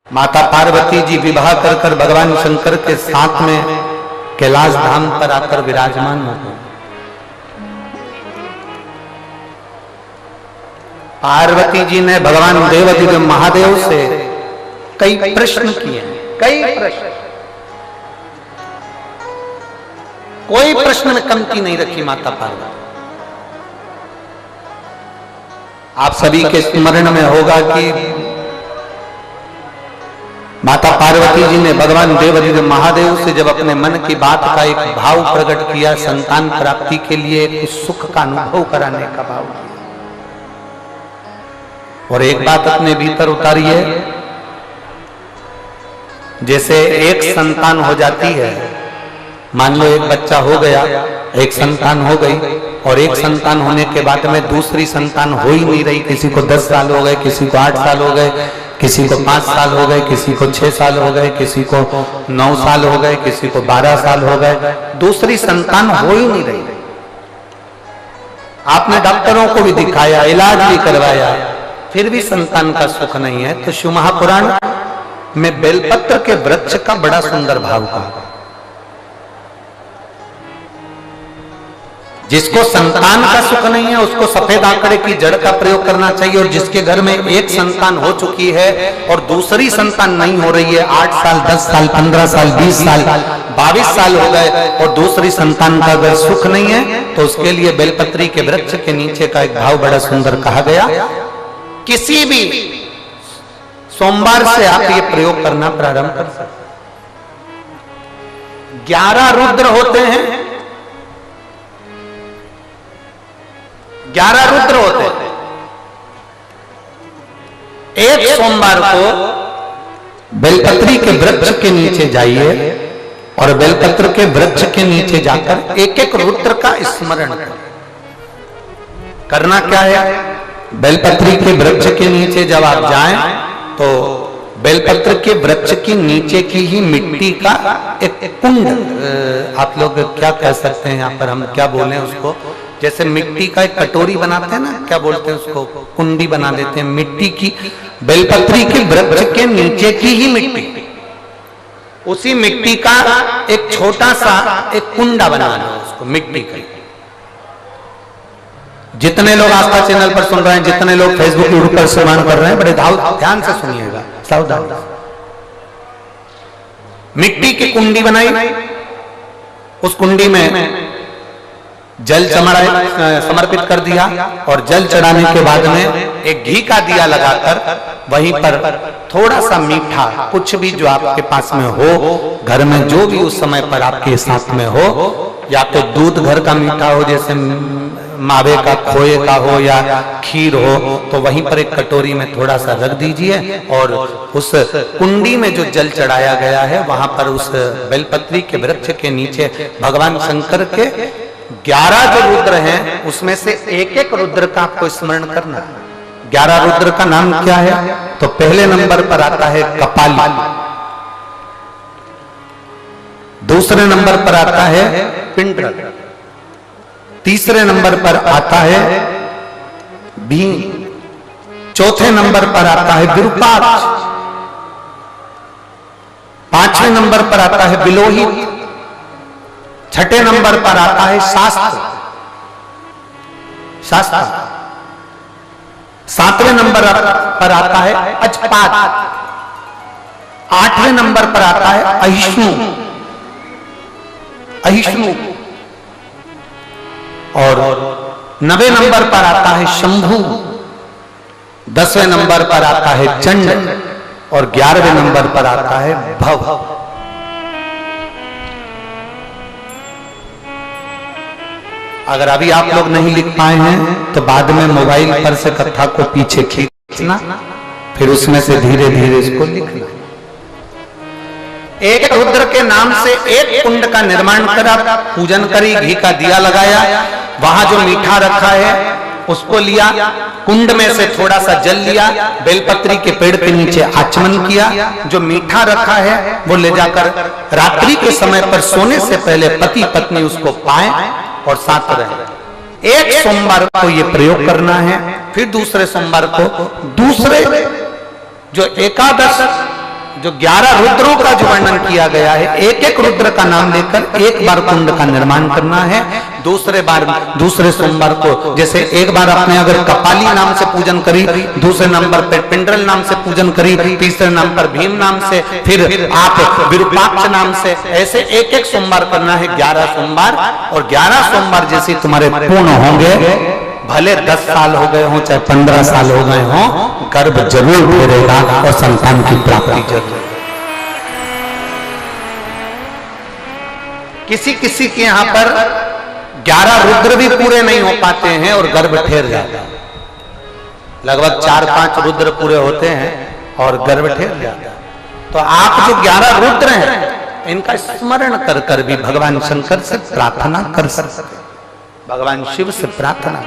माता पार्वती जी विवाह कर कर भगवान शंकर के साथ में कैलाश धाम पर आकर विराजमान हो गए। पार्वती जी ने भगवान देवाधिदेव महादेव से कई प्रश्न किए, कई प्रश्न, कोई प्रश्न में कमती नहीं रखी माता पार्वती। आप सभी के स्मरण में होगा कि माता पार्वती जी ने भगवान देवाधिदेव महादेव से जब अपने मन की बात का एक भाव प्रकट किया, संतान प्राप्ति के लिए एक सुख का अनुभव कराने का भाव किया, और एक बात अपने भीतर उतारिए, जैसे एक संतान हो जाती है, मान लो एक बच्चा हो गया, एक संतान हो गई, और एक संतान होने के बाद में दूसरी संतान हो ही नहीं रही, किसी को 10 साल हो गए, किसी को 8 साल हो गए, किसी को 5 साल हो गए, किसी को 6 साल हो गए, किसी को 9 साल हो गए, किसी को 12 साल हो गए, दूसरी संतान हो ही नहीं रही। आपने डॉक्टरों को भी दिखाया, इलाज भी करवाया, फिर भी संतान का सुख नहीं है। तो शिव महापुराण में बेलपत्र के वृक्ष का बड़ा सुंदर भाव का, जिसको संतान का सुख नहीं है उसको सफेद आंकड़े की जड़ का प्रयोग करना चाहिए, और जिसके घर में एक संतान हो चुकी है और दूसरी संतान नहीं हो रही है, 8 साल 10 साल 15 साल 20 साल 22 साल हो गए और दूसरी संतान का अगर सुख नहीं है, तो उसके लिए बेलपत्री के वृक्ष के नीचे का एक भाव बड़ा सुंदर कहा गया। किसी भी सोमवार से आप ये प्रयोग करना प्रारंभ कर सकते। 11 रुद्र होते हैं, 11 रुद्र होते हैं। एक सोमवार को बेलपत्री के वृक्ष के नीचे जाइए और बेलपत्र के वृक्ष के नीचे जाकर एक एक रुद्र का स्मरण करें। करना क्या है, बेलपत्री के वृक्ष के नीचे जब आप जाएं तो बेलपत्र के वृक्ष के नीचे की ही मिट्टी का एक कुंड, आप लोग क्या कह सकते हैं, यहाँ पर हम क्या बोलें उसको, जैसे मिट्टी का एक कटोरी बनाते हैं ना, क्या बोलते हैं उसको, कुंडी बना देते हैं मिट्टी की। बेलपत्री के वृक्ष के नीचे की ही मिट्टी, उसी मिट्टी का एक छोटा सा एक कुंडा बना लो उसको मिट्टी का। जितने लोग आस्था चैनल पर सुन रहे हैं, जितने लोग फेसबुक यूट्यूब पर श्रवण कर रहे हैं, बड़े ध्यान से सुनिएगा, सावधान। मिट्टी की कुंडी बनाई, उस कुंडी में जल समर्पित कर दिया, और जल चढ़ाने के बाद में एक घी का दिया लगाकर वहीं पर थोड़ा सा मीठा, कुछ भी जो आपके पास में हो, घर में जो भी उस समय पर आपके साथ में हो, या तो दूध घर का मीठा हो, जैसे मावे का, खोए का हो या खीर हो, तो वहीं पर एक कटोरी में थोड़ा सा रख दीजिए, और उस कुंडी में जो जल चढ़ाया गया है वहां पर उस बेलपत्री के वृक्ष के नीचे भगवान शंकर के 11 जो रुद्र हैं उसमें से एक एक रुद्र का आपको स्मरण करना। 11 रुद्र का नाम क्या है, तो पहले नंबर पर आता है कपाली, दूसरे नंबर पर आता है पिंडर, तीसरे नंबर पर आता है भीम, चौथे नंबर पर आता है विरूपाक्ष, 5वें नंबर पर आता है बिलोहित, 6ठे नंबर पर आता है शास्त्र, 7वें नंबर पर आता है अजपात, 8वें नंबर पर आता है अहिष्णु, और 9वें नंबर पर आता है शंभु, 10वें नंबर पर आता है चंड, और 11वें नंबर पर आता है भव। अगर अभी आप लोग नहीं लिख पाए हैं तो बाद में मोबाइल पर से कथा को पीछे खींचना, फिर उसमें से धीरे धीरे इसको लिखना। एक रुद्र के नाम से एक कुंड का निर्माण करा, पूजन करी, घी का दिया लगाया, वहां जो मीठा रखा है उसको लिया, कुंड में से थोड़ा सा जल लिया, बेलपत्री के पेड़ के नीचे आचमन किया, जो मीठा रखा है वो ले जाकर रात्रि के समय पर सोने से पहले पति पत्नी उसको पाएं और साथ रहे। एक सोमवार को ये प्रयोग करना है, फिर दूसरे सोमवार को दूसरे जो एकादश जो 11 रुद्रों का जो वर्णन किया गया है, एक एक रुद्र का नाम लेकर एक बार कुंड का निर्माण करना है। दूसरे सोमवार को जैसे एक बार आपने अगर कपाली नाम से पूजन करी, दूसरे नंबर पर पिंडरल नाम से पूजन करी, तीसरे नंबर पर भीम नाम से, फिर आप विरूपाक्ष नाम से, ऐसे एक एक सोमवार करना है, 11 सोमवार। और 11 सोमवार जैसे तुम्हारे पूर्ण होंगे, भले 10 साल हो गए हो चाहे 15 साल हो गए हो, गर्भ जरूर फेरेगा और संतान की प्राप्ति जरूर। किसी के यहाँ पर 11 रुद्र भी पूरे नहीं हो पाते हैं और गर्भ ठेर जाता है। लगभग 4-5 रुद्र पूरे होते हैं और गर्भ ठेर जाता है। तो आप जो 11 रुद्र हैं, इनका स्मरण कर कर भी भगवान शंकर से प्रार्थना कर सकते, भगवान शिव से प्रार्थना।